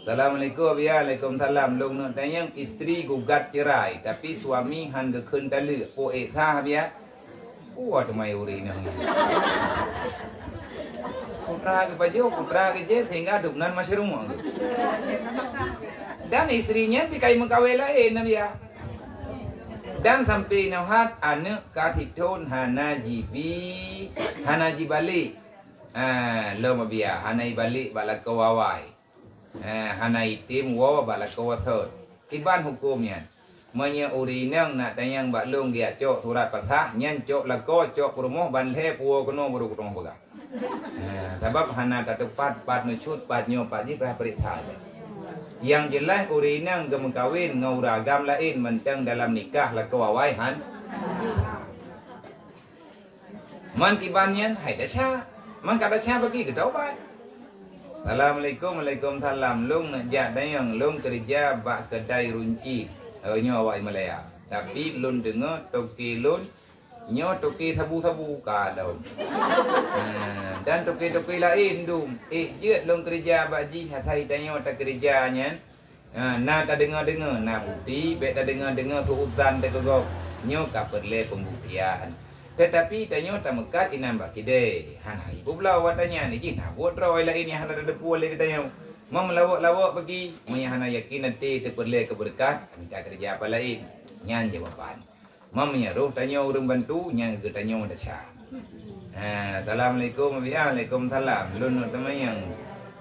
Assalamualaikum Waalaikumsalam. Long nak tanya isteri gugat cerai tapi suami han ke khun tala. O tha bia. Wah mai uri nang. Putra ke baju, putra ke je sehingga dubnan masih rumah. Dan istrinya pikai mengkawin lain bia. Dan sampai nauhat anak katitun hana jibi balik. Lo mabia hana balik balak kawawai. Hana itim wa balak kawathot. Iban hukumnya. Menya urinang nak tanyang baklung dia cok surat patah nyan cok lako cok rumah banle puo kono baru kutong boga. Sebab hana tak tepat pat nucut pat nyo pat ni perintah. Yang jelas urinang gemengkawin ngau ragam lain mentang dalam nikah lako awai han. Man tibannya hai dah cha. Man kata cha bagi ke tau bai. Assalamualaikum Waalaikumsalam. Long nak jak dayang long kerja bak kedai runci. Nyo awak Malaya. Tapi lun dengar toki lun nyo toki sabu-sabu ka daun. Dan toki-toki lain dum. Jet long kerja bak ji hatai tanyo tak kerjanya. Na tak dengar-dengar na bukti, bet tak dengar-dengar suutan tak gogok. Nyo ka perle pembuktian. Tetapi tanyo tak mekat inam bak kide. Han ibu pula watanya ni ji nak buat roi lain yang ada depu le tanyo. Mau melawak-lawak bagi menyahana yakin nanti terperleh keberkat minta kerja apa lain nyan jawapan. Mau menyeruh tanya urang bantu nyan ke tanya dah sah. Assalamualaikum Waalaikumsalam. Lun temayang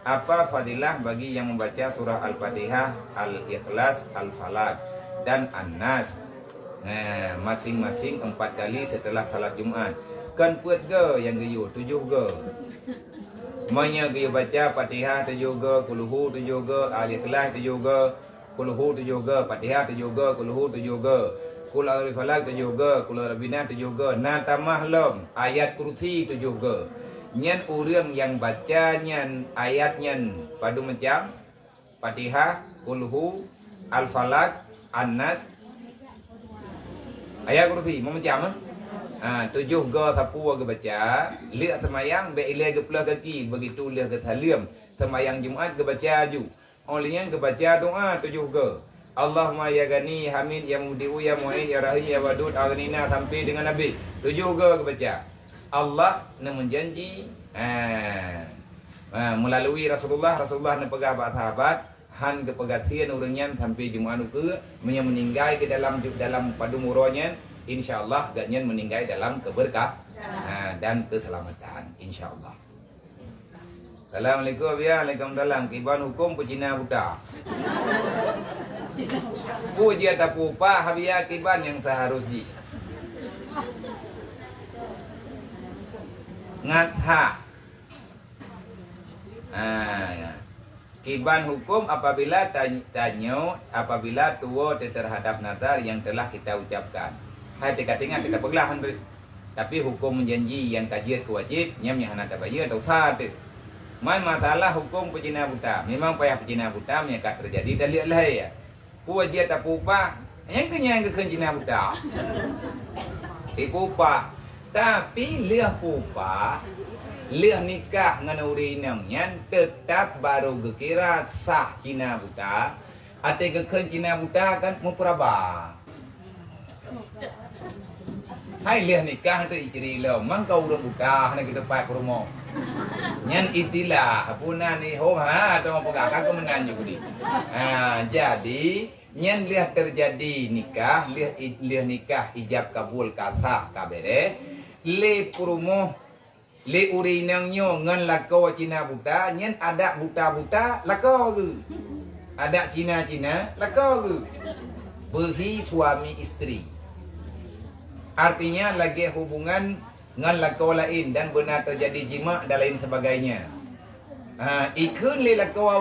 apa fadilah bagi yang membaca surah Al-Fatihah, Al-Ikhlas, Al-Falaq dan An-Nas masing-masing 4 kali setelah salat Jumaat. Kan puat ke yang geyu 7 ke. Manya dia baca Fatihah tu juga, Qulhu tu juga, Al-Ikhlas tu juga, Qulhu tu juga, Fatihah tu juga, Qulhu tu juga, Qul a'udzu birabbil falaq tu juga, Qul a'udzu birabbin nas tu juga, na tamah lom ayat kursi tu juga. Nyan urang yang baca nyan ayat nyan padu macam Fatihah, Qulhu, Al-Falaq, An-Nas, ayat kursi macam 7 go sapu ke baca lihat semayang be ile ke pula kaki begitu lihat ke salim semayang Jumaat ke baca ju olehnya ke baca doa 7 go Allahumma ya gani hamid ya mudiu ya mu'in ya rahim ya wadud aghnina sampai dengan nabi 7 go ke baca Allah nak menjanji melalui Rasulullah nak pegang sahabat han ke pegatian urangnya sampai Jumaat ke meninggal ke dalam padu muronya. InsyaAllah ganyan meninggal dalam keberkah dan keselamatan insyaAllah. Assalamualaikum Waalaikumsalam. Kiban hukum pecina buta. Puji atau pupa habia kiban yang seharusnya. Ngatha. Kiban hukum apabila apabila tua terhadap nazar yang telah kita ucapkan. Hai teka-tengah kita peglahan tu. Tapi hukum menjanji yang kajian kewajib nyam yang anak bayar dosa tu. Mai masalah hukum pecina buta. Memang payah pecina buta menyekat terjadi dalil lah ya. Puji tak pupa yang kenyang ke pecina buta. Pupa. Tapi liah pupa liah nikah dengan urinang yang tetap baru kekira sah cina buta. Ate ke cina buta kan mempuraba. Hai lihat nikah tu isteri lo, mang kau udah buka, nak kita pakai rumah. Nyan istilah, punan ni hom atau apa kakak kau menan juga di. Jadi nyan lihat terjadi nikah, lihat nikah ijab kabul kata kabere, le purumo, le urinangnya ngan lako Cina buta, nyan ada buta lako ke, ada Cina lako ke, berhi suami isteri. Artinya lagi hubungan dengan lako lain dan benar terjadi jima dan lain sebagainya. Ikun le lako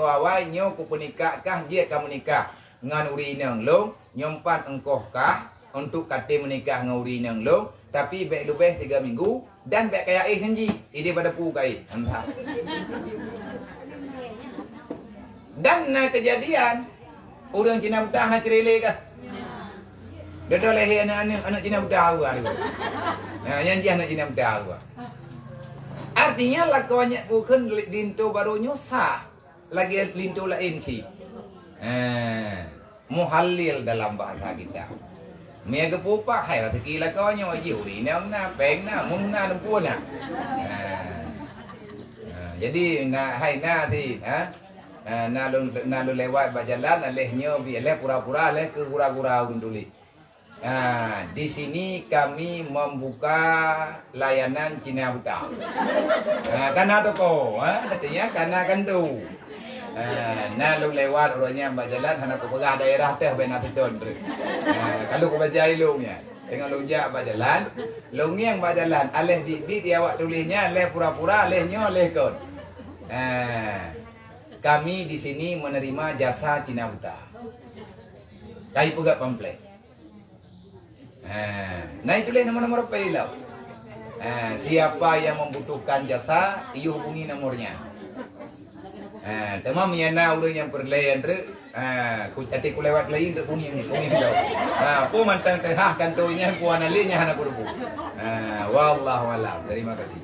awai, nyo ku penikah kah dia kamu nikah dengan urinang long, nyompat engkoh kah untuk kate menikah dengan urinang long, tapi baik lebih 3 minggu dan baik kaya janji, ini pada pu kai. Dan na kejadian orang Cina buta nak cerele kah? Dia dah leher anak Cina buta awak tu. Yang dia anak Cina buta awak. Artinya lakonnya bukan dinto barunya sah. lagi lintu lain sih. Muhallil dalam bahasa kita. Mia kepupa hai rata kila kau nyawa juri ni na peng na mung na nempuan na. Jadi na hai na di na lu lewat berjalan lehnya biarlah pura-pura leh ke gura-gura unduli. Di sini kami membuka layanan Cina buta. Karena tu ko, katanya karena kan tu. Na lu lewat orangnya berjalan hana ko pegah daerah teh benar betul. Kalau ko baca ilmunya, tengok lu jak berjalan, lu yang berjalan, aleh di awak tulisnya, aleh pura-pura, alehnya aleh kon. Kami di sini menerima jasa Cina buta. Kai pegak pamflet. Nah itulah nomor-nomor pilihan. Siapa yang membutuhkan jasa, iyo hubungi nomornya. Tamam yana udah yang perlayan tu, ku lewat lain tu kuning tu. Pu mantang teh kantornya ku analinya hana kurbu. Wallahu alam. Terima kasih.